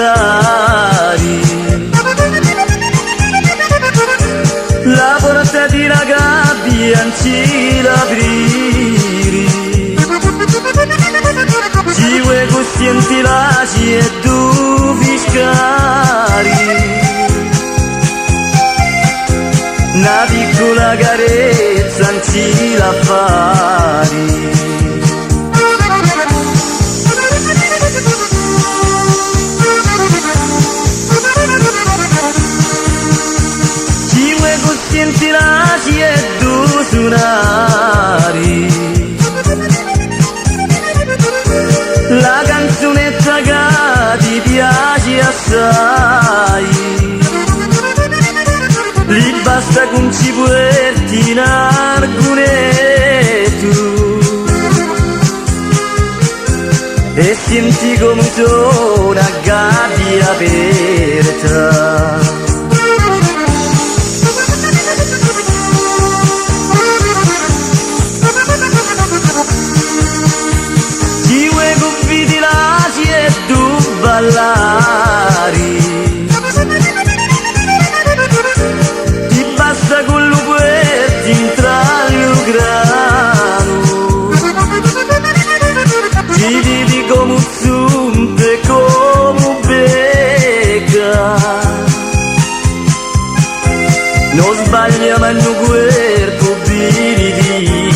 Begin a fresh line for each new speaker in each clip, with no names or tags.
solari. La porta di una gabbia non ci l'apriri, ci vuoi coscienti laci e tu fiscari. Una piccola carezza non ci la fari. Ci vuoi coscienti laci e tu suonari. La canzonetta che ti piace assai, li basta con cipuletti in argonetto e senti come suona a gabbia aperta. Ci vuoi conviti laci e tu ballari, con l'uguerti intra il grano, ti vivi come un zumpe, come un becca, non sbaglia ma il cuerpo dica.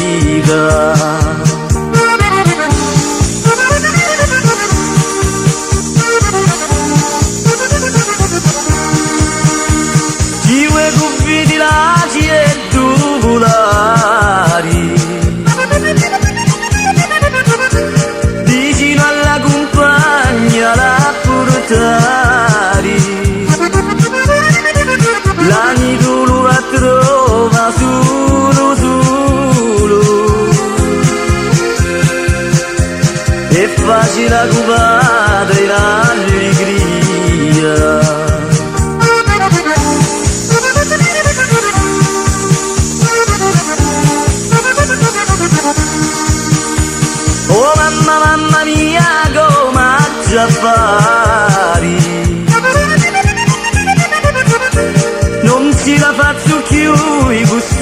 Ci vuoi conviti laci e tubolari, vicino alla compagna la portari, l'anido lo va a trova solo solo, è facile la cupata e l'allegria. Oh mamma, mamma mia, come affari, non si la faccio più i gusti